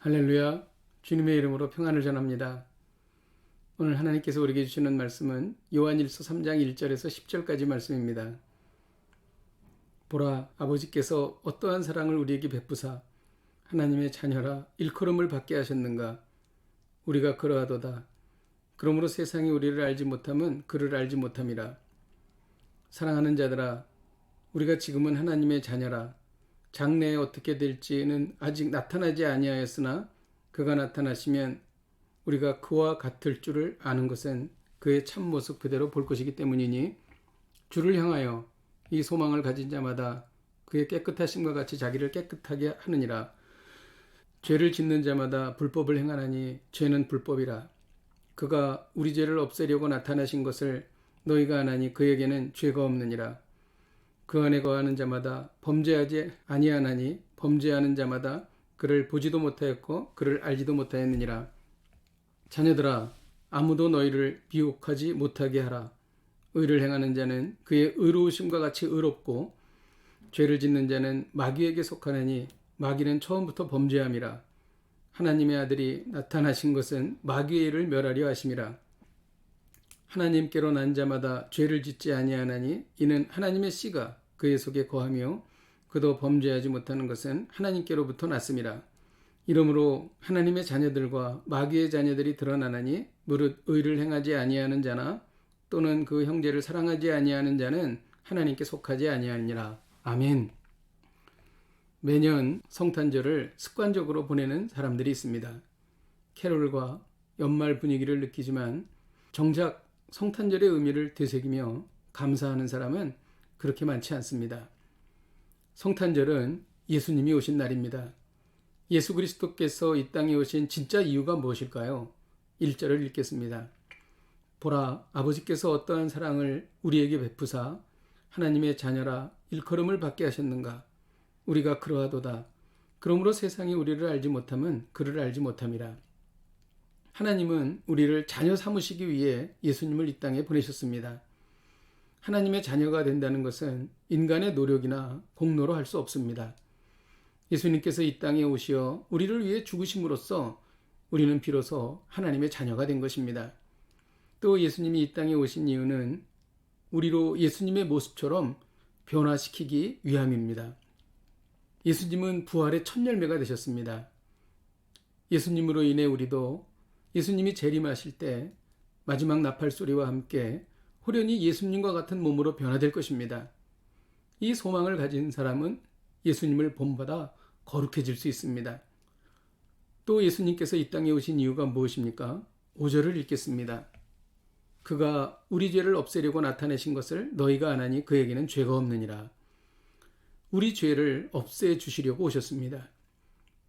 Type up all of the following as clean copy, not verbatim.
할렐루야, 주님의 이름으로 평안을 전합니다. 오늘 하나님께서 우리에게 주시는 말씀은 요한일서 3장 1절에서 10절까지 말씀입니다. 보라, 아버지께서 어떠한 사랑을 우리에게 베푸사 하나님의 자녀라 일컬음을 받게 하셨는가. 우리가 그러하도다. 그러므로 세상이 우리를 알지 못함은 그를 알지 못함이라. 사랑하는 자들아, 우리가 지금은 하나님의 자녀라. 장래에 어떻게 될지는 아직 나타나지 아니하였으나 그가 나타나시면 우리가 그와 같을 줄을 아는 것은 그의 참모습 그대로 볼 것이기 때문이니 주를 향하여 이 소망을 가진 자마다 그의 깨끗하심과 같이 자기를 깨끗하게 하느니라. 죄를 짓는 자마다 불법을 행하나니 죄는 불법이라. 그가 우리 죄를 없애려고 나타나신 것을 너희가 아나니 그에게는 죄가 없느니라. 그 안에 거하는 자마다 범죄하지 아니하나니 범죄하는 자마다 그를 보지도 못하였고 그를 알지도 못하였느니라. 자녀들아, 아무도 너희를 미혹하지 못하게 하라. 의를 행하는 자는 그의 의로우심과 같이 의롭고 죄를 짓는 자는 마귀에게 속하느니 마귀는 처음부터 범죄함이라. 하나님의 아들이 나타나신 것은 마귀의 일을 멸하려 하심이라. 하나님께로 난 자마다 죄를 짓지 아니하나니 이는 하나님의 씨가 그의 속에 거하며 그도 범죄하지 못하는 것은 하나님께로부터 났음이라. 이러므로 하나님의 자녀들과 마귀의 자녀들이 드러나나니 무릇 의를 행하지 아니하는 자나 또는 그 형제를 사랑하지 아니하는 자는 하나님께 속하지 아니하니라. 아멘. 매년 성탄절을 습관적으로 보내는 사람들이 있습니다. 캐롤과 연말 분위기를 느끼지만 정작 성탄절의 의미를 되새기며 감사하는 사람은 그렇게 많지 않습니다. 성탄절은 예수님이 오신 날입니다. 예수 그리스도께서 이 땅에 오신 진짜 이유가 무엇일까요? 1절을 읽겠습니다. 보라, 아버지께서 어떠한 사랑을 우리에게 베푸사 하나님의 자녀라 일컬음을 받게 하셨는가. 우리가 그러하도다. 그러므로 세상이 우리를 알지 못함은 그를 알지 못함이라. 하나님은 우리를 자녀 삼으시기 위해 예수님을 이 땅에 보내셨습니다. 하나님의 자녀가 된다는 것은 인간의 노력이나 공로로 할 수 없습니다. 예수님께서 이 땅에 오시어 우리를 위해 죽으심으로써 우리는 비로소 하나님의 자녀가 된 것입니다. 또 예수님이 이 땅에 오신 이유는 우리로 예수님의 모습처럼 변화시키기 위함입니다. 예수님은 부활의 첫 열매가 되셨습니다. 예수님으로 인해 우리도 예수님이 재림하실 때 마지막 나팔 소리와 함께 호련히 예수님과 같은 몸으로 변화될 것입니다. 이 소망을 가진 사람은 예수님을 본받아 거룩해질 수 있습니다. 또 예수님께서 이 땅에 오신 이유가 무엇입니까? 5절을 읽겠습니다. 그가 우리 죄를 없애려고 나타내신 것을 너희가 아나니 그에게는 죄가 없느니라. 우리 죄를 없애주시려고 오셨습니다.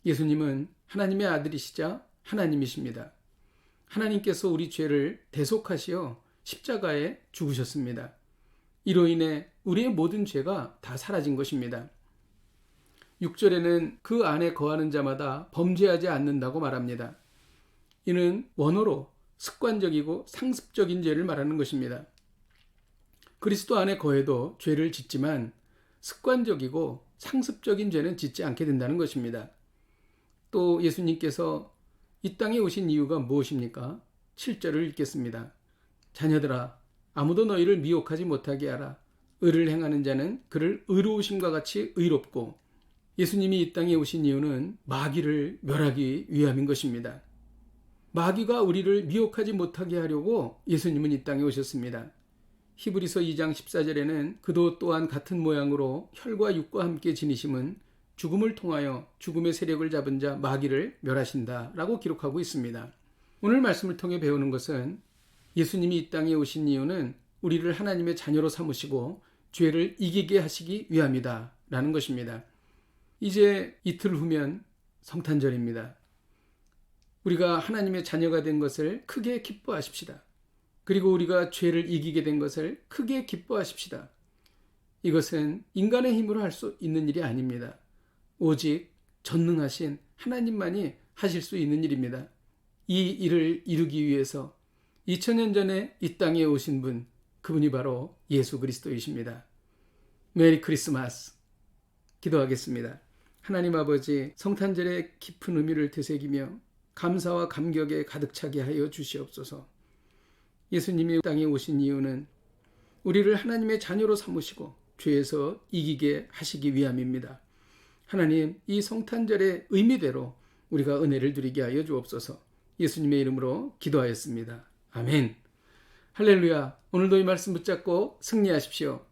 예수님은 하나님의 아들이시자 하나님이십니다. 하나님께서 우리 죄를 대속하시어 십자가에 죽으셨습니다. 이로 인해 우리의 모든 죄가 다 사라진 것입니다. 6절에는 그 안에 거하는 자마다 범죄하지 않는다고 말합니다. 이는 원어로 습관적이고 상습적인 죄를 말하는 것입니다. 그리스도 안에 거해도 죄를 짓지만 습관적이고 상습적인 죄는 짓지 않게 된다는 것입니다. 또 예수님께서 이 땅에 오신 이유가 무엇입니까? 7절을 읽겠습니다. 자녀들아, 아무도 너희를 미혹하지 못하게 하라. 의를 행하는 자는 그를 의로우심과 같이 의롭고. 예수님이 이 땅에 오신 이유는 마귀를 멸하기 위함인 것입니다. 마귀가 우리를 미혹하지 못하게 하려고 예수님은 이 땅에 오셨습니다. 히브리서 2장 14절에는 그도 또한 같은 모양으로 혈과 육과 함께 지니심은 죽음을 통하여 죽음의 세력을 잡은 자 마귀를 멸하신다 라고 기록하고 있습니다. 오늘 말씀을 통해 배우는 것은 예수님이 이 땅에 오신 이유는 우리를 하나님의 자녀로 삼으시고 죄를 이기게 하시기 위함이다 라는 것입니다. 이제 이틀 후면 성탄절입니다. 우리가 하나님의 자녀가 된 것을 크게 기뻐하십시다. 그리고 우리가 죄를 이기게 된 것을 크게 기뻐하십시다. 이것은 인간의 힘으로 할 수 있는 일이 아닙니다. 오직 전능하신 하나님만이 하실 수 있는 일입니다. 이 일을 이루기 위해서 2000년 전에 이 땅에 오신 분, 그분이 바로 예수 그리스도이십니다. 메리 크리스마스. 기도하겠습니다. 하나님 아버지, 성탄절의 깊은 의미를 되새기며 감사와 감격에 가득 차게 하여 주시옵소서. 예수님이 땅에 오신 이유는 우리를 하나님의 자녀로 삼으시고 죄에서 이기게 하시기 위함입니다. 하나님, 이 성탄절의 의미대로 우리가 은혜를 누리게 하여 주옵소서. 예수님의 이름으로 기도하였습니다. 아멘. 할렐루야. 오늘도 이 말씀 붙잡고 승리하십시오.